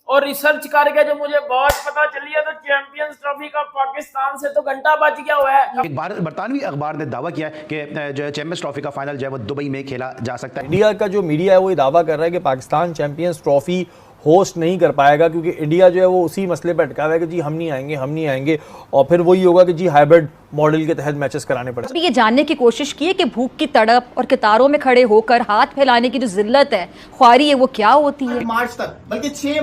और रिसर्च करके जो मुझे बहुत पता चली है, तो चैंपियंस ट्रॉफी का पाकिस्तान से तो घंटा बच गया हुआ है। एक बरतानवी अखबार ने दावा किया है कि जो है चैंपियंस ट्रॉफी का फाइनल जो है वो दुबई में खेला जा सकता है। इंडिया का जो मीडिया है वो ये दावा कर रहा है कि पाकिस्तान चैंपियंस ट्रॉफी होस्ट नहीं कर पाएगा, क्योंकि इंडिया जो है वो उसी मसले पर अटका हुआ है कि जी हम नहीं आएंगे, और फिर वही होगा कि जी हाइब्रिड मॉडल के तहत मैचेस कराने पड़े। अभी ये जानने की कोशिश की है कि भूख की तड़प और कतारों में खड़े होकर हाथ फैलाने की जो जिल्लत है, ख्वारी है, वो क्या होती है। मार्च तक, बल्कि 6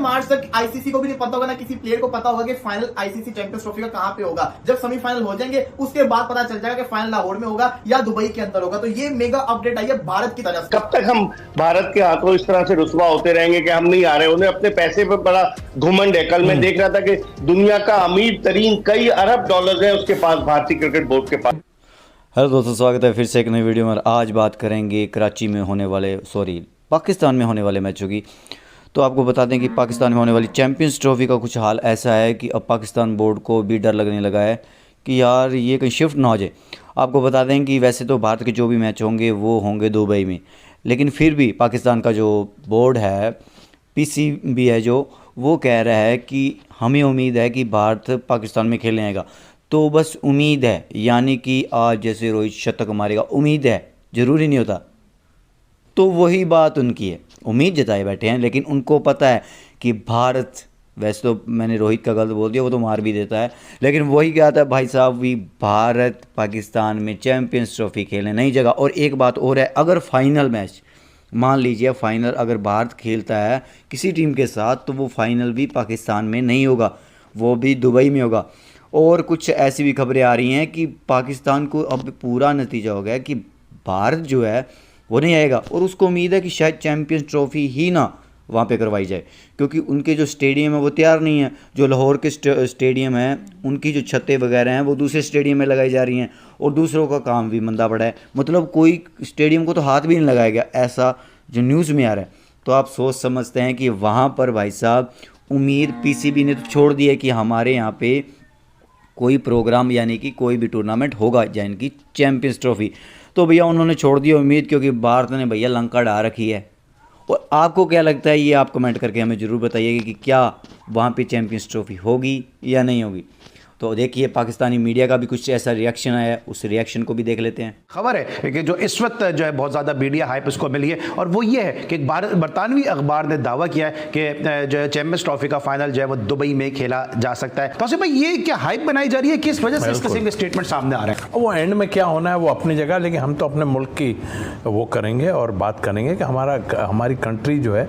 मार्च तक आईसीसी को भी नहीं पता होगा, ना किसी प्लेयर को पता होगा कि फाइनल आईसीसी चैंपियंस ट्रॉफी का कहां पे होगा। जब सेमीफाइनल हो जाएंगे उसके बाद पता चल जाएगा कि फाइनल लाहौर में होगा या दुबई के अंदर होगा। तो ये मेगा अपडेट आई है भारत की तरफ से। कब तक हम भारत के हाथों इस तरह से रुसवा होते रहेंगे कि हम नहीं आ रहे। उन्हें अपने पैसे पर बड़ा घुमंड है। कल मैं देख रहा था कि दुनिया का अमीर तरीन कई अरब डॉलर है उसके पास, भारतीय क्रिकेट बोर्ड के पास। हेलो दोस्तों, स्वागत है फिर से एक नई वीडियो में। आज बात करेंगे कराची में होने वाले पाकिस्तान में होने वाले मैचों की। तो आपको बता दें कि पाकिस्तान में होने वाली चैंपियंस ट्रॉफी का कुछ हाल ऐसा है कि अब पाकिस्तान बोर्ड को भी डर लगने लगा है कि यार ये कहीं शिफ्ट ना हो जाए। आपको बता दें कि वैसे तो भारत के जो भी मैच होंगे वो होंगे दुबई में, लेकिन फिर भी पाकिस्तान का जो बोर्ड है, पीसीबी है, जो वो कह रहा है कि हमें उम्मीद है कि भारत पाकिस्तान में खेलने आएगा। तो बस उम्मीद है, यानी कि आज जैसे रोहित शतक मारेगा, उम्मीद है, ज़रूरी नहीं होता। तो वही बात उनकी है, उम्मीद जताए बैठे हैं, लेकिन उनको पता है कि भारत, वैसे तो मैंने रोहित का गलत बोल दिया, वो तो मार भी देता है, लेकिन वही कहता है भाई साहब भी भारत पाकिस्तान में चैम्पियंस ट्रॉफी खेलने नहीं जगह। और एक बात और है, अगर फाइनल मैच, मान लीजिए फाइनल अगर भारत खेलता है किसी टीम के साथ, तो वो फाइनल भी पाकिस्तान में नहीं होगा, वो भी दुबई में होगा। और कुछ ऐसी भी खबरें आ रही हैं कि पाकिस्तान को अब पूरा नतीजा हो गया कि भारत जो है वो नहीं आएगा, और उसको उम्मीद है कि शायद चैंपियंस ट्रॉफी ही ना वहाँ पे करवाई जाए, क्योंकि उनके जो स्टेडियम है वो तैयार नहीं है। जो लाहौर के स्टेडियम है, उनकी जो छतें वगैरह हैं वो दूसरे स्टेडियम में लगाई जा रही हैं, और दूसरों का काम भी मंदा पड़ा है। मतलब कोई स्टेडियम को तो हाथ भी नहीं लगाया गया, ऐसा जो न्यूज़ में आ रहा है। तो आप सोच समझते हैं कि वहाँ पर भाई साहब उम्मीद पीसीबी ने तो छोड़ दी है कि हमारे यहाँ पे कोई प्रोग्राम यानी कि कोई भी टूर्नामेंट होगा यानी कि चैंपियंस ट्रॉफी। तो भैया उन्होंने छोड़ दी उम्मीद, क्योंकि भारत ने भैया लंका डाल रखी है। और आपको क्या लगता है, ये आप कमेंट करके हमें ज़रूर बताइएगा कि क्या वहाँ पे चैंपियंस ट्रॉफी होगी या नहीं होगी। तो देखिए पाकिस्तानी मीडिया का भी कुछ ऐसा रिएक्शन आया है, उस रिएक्शन को भी देख लेते हैं। खबर है कि जो इस वक्त जो है बहुत ज़्यादा मीडिया हाइप उसको मिली है, और वो ये है कि बरतानवी अखबार ने दावा किया है कि जो है चैंपियंस ट्रॉफी का फाइनल जो है वो दुबई में खेला जा सकता है। तो भाई ये क्या हाइप बनाई जा रही है, किस वजह से इस किस्म के स्टेटमेंट सामने आ रहे हैं? वो एंड में क्या होना है वो अपनी जगह, लेकिन हम तो अपने मुल्क की वो करेंगे और बात करेंगे कि हमारी कंट्री जो है,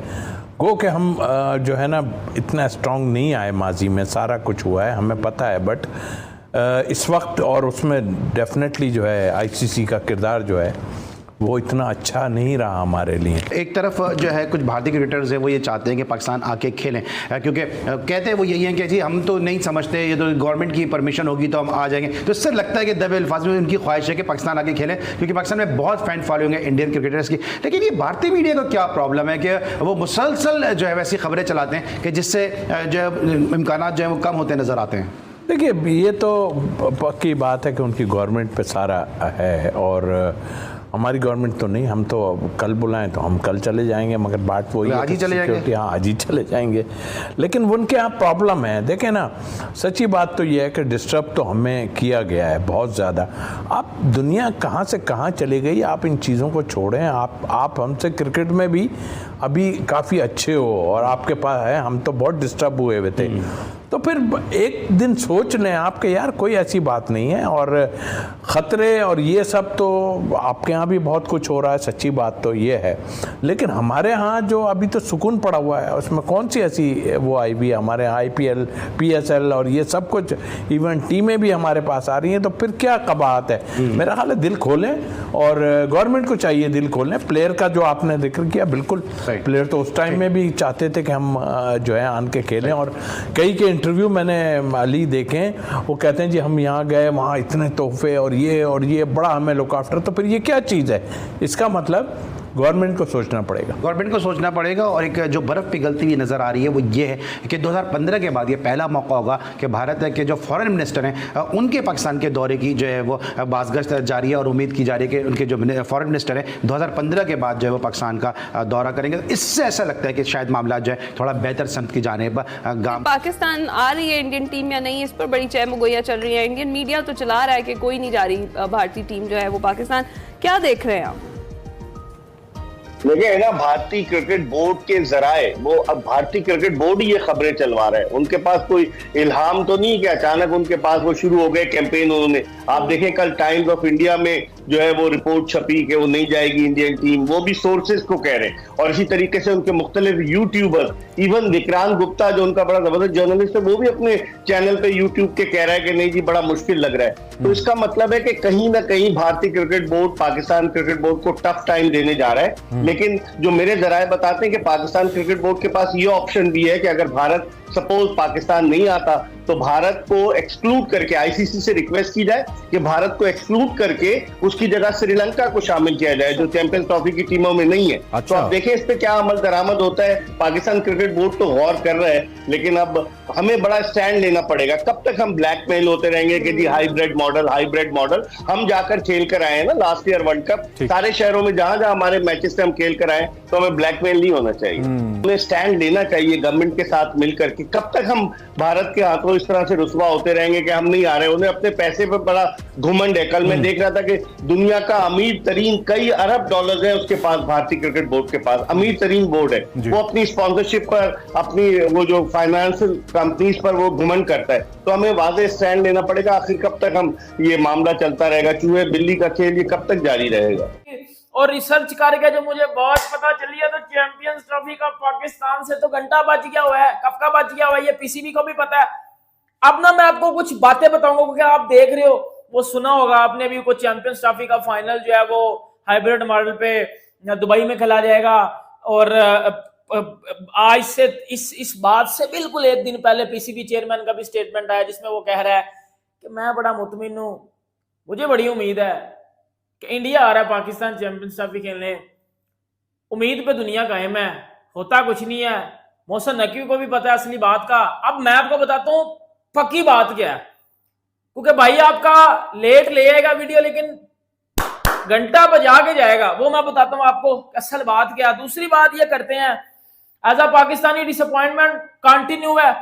गो कि हम जो है ना इतना स्ट्रांग नहीं आए माजी में, सारा कुछ हुआ है हमें पता है, बट इस वक्त और उसमें डेफिनेटली जो है आईसीसी का किरदार जो है वो इतना अच्छा नहीं रहा हमारे लिए। एक तरफ जो है कुछ भारतीय क्रिकेटर्स हैं वो ये चाहते हैं कि पाकिस्तान आके खेलें, क्योंकि कहते हैं वो यही है कि जी हम तो नहीं समझते, ये तो गवर्नमेंट की परमिशन होगी तो हम आ जाएंगे। तो इससे लगता है कि दबे अल्फाज में उनकी ख्वाहिश है कि पाकिस्तान आके खेलें, क्योंकि पाकिस्तान में बहुत फैन फॉलोइंग है इंडियन क्रिकेटर्स की। लेकिन ये भारतीय मीडिया का क्या प्रॉब्लम है कि वो मुसलसल जो है वैसी खबरें चलाते हैं कि जिससे जो इम्कान जो है वो कम होते नज़र आते हैं। देखिए ये तो पक्की बात है कि उनकी गवर्नमेंट पे सारा है, और हमारी गवर्नमेंट तो नहीं। हम तो कल बुलाएं तो हम कल चले जाएंगे, मगर बात वही आज ही चले जाएंगे। हाँ, आज ही चले जाएंगे। लेकिन उनके यहाँ प्रॉब्लम है, देखें ना, सच्ची बात तो ये है कि डिस्टर्ब तो हमें किया गया है बहुत ज़्यादा। आप दुनिया कहाँ से कहाँ चली गई, आप इन चीज़ों को छोड़ें। आप हमसे क्रिकेट में भी अभी काफ़ी अच्छे हो, और आपके पास है, हम तो बहुत डिस्टर्ब हुए हुए थे। तो फिर एक दिन सोच लें आप कि यार कोई ऐसी बात नहीं है, और ख़तरे और ये सब तो आपके यहाँ भी बहुत कुछ हो रहा है, सच्ची बात तो ये है। लेकिन हमारे यहाँ जो अभी तो सुकून पड़ा हुआ है, उसमें कौन सी ऐसी वो आई भी है। हमारे यहाँ IPL, PSL और ये सब कुछ, इवन टीमें भी हमारे पास आ रही हैं। तो फिर क्या कबाहत है? मेरा ख्याल है दिल खोलें, और गवर्नमेंट को चाहिए दिल खोलें। प्लेयर का जो आपने जिक्र किया, बिल्कुल प्लेयर तो उस टाइम में भी चाहते थे कि हम जो है आन के खेलें, और कई के इंटरव्यू मैंने अली देखे, वो कहते हैं जी हम यहाँ गए, वहाँ इतने तोहफे और ये बड़ा हमें लुक आफ्टर। तो फिर ये क्या चीज़ है? इसका मतलब गवर्नमेंट को सोचना पड़ेगा। गवर्नमेंट को सोचना पड़ेगा। और एक जो बर्फ़ पिघलती हुई नज़र आ रही है वो ये है कि 2015 के बाद ये पहला मौका होगा कि भारत के जो फॉरेन मिनिस्टर हैं उनके पाकिस्तान के दौरे की जो है वो बाज़गश्त जारी है और उम्मीद की जा रही है कि उनके जो फॉरेन मिनिस्टर हैं 2015 के बाद जो है वो पाकिस्तान का दौरा करेंगे। तो इससे ऐसा लगता है कि शायद मामला जो है थोड़ा बेहतर सनत की जानिब पाकिस्तान आ रही है इंडियन टीम या नहीं, इस पर बड़ी चहमगोइयां चल रही है। इंडियन मीडिया तो चला रहा है कि कोई नहीं जा रही भारतीय टीम जो है वो पाकिस्तान। क्या देख रहे हैं आप? देखिए ना, भारतीय क्रिकेट बोर्ड के जराए वो अब भारतीय क्रिकेट बोर्ड ही ये खबरें चलवा रहा है। उनके पास कोई इल्हाम तो नहीं कि अचानक उनके पास वो शुरू हो गए कैंपेन। उन्होंने आप देखें कल टाइम्स ऑफ इंडिया में जो है वो रिपोर्ट छपी कि वो नहीं जाएगी इंडियन टीम, वो भी सोर्सेज को कह रहे हैं। और इसी तरीके से उनके मुख्तलिफ यूट्यूबर, इवन विक्रांत गुप्ता जो उनका बड़ा जबरदस्त जर्नलिस्ट है, वो भी अपने चैनल पे यूट्यूब के कह रहा है कि नहीं जी बड़ा मुश्किल लग रहा है। तो इसका मतलब है कि कहीं ना कहीं भारतीय cricket board Pakistan cricket board को टफ टाइम देने जा रहा है। लेकिन जो मेरे जराए बताते हैं कि पाकिस्तान क्रिकेट बोर्ड के पास ये ऑप्शन भी है कि अगर भारत सपोज पाकिस्तान नहीं आता तो भारत को एक्सक्लूड करके आईसीसी से रिक्वेस्ट की जाए कि भारत को एक्सक्लूड करके उसकी जगह श्रीलंका को शामिल किया जाए जो चैंपियंस ट्रॉफी की टीमों में नहीं है। अच्छा। तो आप देखें इस पे क्या अमल दरामद होता है। पाकिस्तान क्रिकेट बोर्ड तो गौर कर रहा है, लेकिन अब हमें बड़ा स्टैंड लेना पड़ेगा। कब तक हम ब्लैकमेल होते रहेंगे कि जी हाइब्रिड मॉडल। हम जाकर खेल कर आए हैं ना लास्ट ईयर वर्ल्ड कप, सारे शहरों में जहां जहां हमारे मैचेस से हम खेल कर आए, तो हमें ब्लैकमेल नहीं होना चाहिए। हमें स्टैंड लेना चाहिए गवर्नमेंट के साथ मिलकर के। कब तक हम भारत के हाथों इस तरह से रुसवा होते रहेंगे कि हम नहीं आ रहे। उन्हें अपने पैसे पर बड़ा घुमंड है। कल मैं देख रहा था कि दुनिया का अमीर तरीन कई अरब डॉलर है उसके पास, भारतीय क्रिकेट बोर्ड के पास अमीर तरीन बोर्ड है। वो अपनी स्पॉन्सरशिप पर, अपनी वो जो फाइनेंशियल कंपनीज पर वो घुमंड करता है। तो हमें वाज़ेह स्टैंड लेना पड़ेगा। आखिर कब तक हम ये मामला चलता रहेगा, चूहे बिल्ली का खेल ये कब तक जारी रहेगा। और रिसर्च करके जो मुझे बहुत पता चली है तो चैंपियंस ट्रॉफी का पाकिस्तान से तो घंटा बच गया हुआ है, कब का बच गया हुआ है ये पीसीबी को भी पता है। अब ना मैं आपको कुछ बातें बताऊंगा क्योंकि आप देख रहे हो, वो सुना होगा आपने भी, कुछ चैंपियंस ट्रॉफी का फाइनल जो है वो हाइब्रिड मॉडल पे दुबई में खेला जाएगा। और आज से इस बात से बिल्कुल एक दिन पहले पीसीबी चेयरमैन का भी स्टेटमेंट आया जिसमें वो कह रहा है कि मैं बड़ा मुतमिन हूं, मुझे बड़ी उम्मीद है कि इंडिया आ रहा है पाकिस्तान चैंपियंस ट्रॉफी खेलने। उम्मीद पे दुनिया कायम है, होता कुछ नहीं है। मोहसिन नकवी को भी पता है असली बात का। अब मैं आपको बताता हूँ पक्की बात क्या है, क्योंकि भाई आपका लेट ले आएगा वीडियो लेकिन घंटा बजा के जाएगा, वो मैं बताता हूँ आपको असल बात क्या। दूसरी बात ये करते हैं, as a Pakistani disappointment continue है।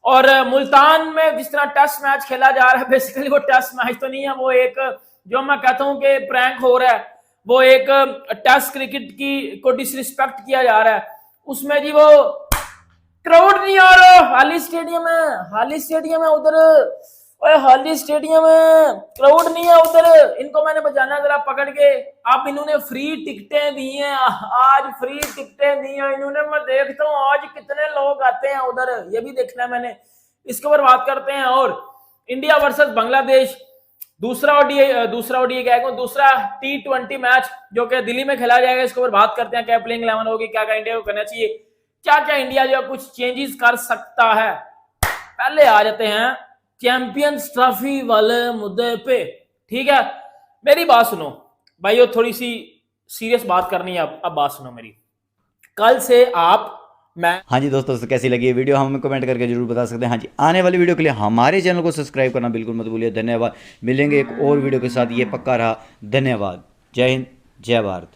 और मुल्तान में जिस तरह टेस्ट मैच खेला जा रहा है, बेसिकली वो टेस्ट मैच तो नहीं है, वो एक जो मैं कहता हूं कि प्रैंक हो रहा है, वो एक टेस्ट क्रिकेट की को डिसरिस्पेक्ट किया जा रहा है। उसमें जी वो क्राउड नहीं आ रहा, हाली स्टेडियम है उधर, हाली स्टेडियम है, क्राउड नहीं है उधर। इनको मैंने बजाना जरा पकड़ के। अब इन्होंने फ्री टिकटें दी हैं, आज फ्री टिकटें दी हैं इन्होंने। मैं देखता हूँ आज कितने लोग आते हैं उधर, ये भी देखना है मैंने। इसके ऊपर बात करते हैं। और इंडिया वर्सेस बांग्लादेश दूसरा T20 मैच जो कि दिल्ली में खेला जाएगा, इसके ऊपर बात करते हैं। क्या प्लेइंग 11 होगी, क्या क्या इंडिया को करना चाहिए, क्या क्या इंडिया जो कुछ चेंजेस कर सकता है। पहले आ जाते हैं चैंपियंस ट्रॉफी वाले मुद्दे पे, ठीक है। मेरी बात सुनो भाइयों, थोड़ी सी सीरियस बात करनी है। अब बात सुनो मेरी। कल से हाँ जी दोस्तों, तो कैसी लगी ये वीडियो हमें कमेंट करके जरूर बता सकते हैं। हाँ जी, आने वाली वीडियो के लिए हमारे चैनल को सब्सक्राइब करना बिल्कुल मत भूलिए। धन्यवाद। मिलेंगे एक और वीडियो के साथ, ये पक्का रहा। धन्यवाद। जय हिंद, जय भारत।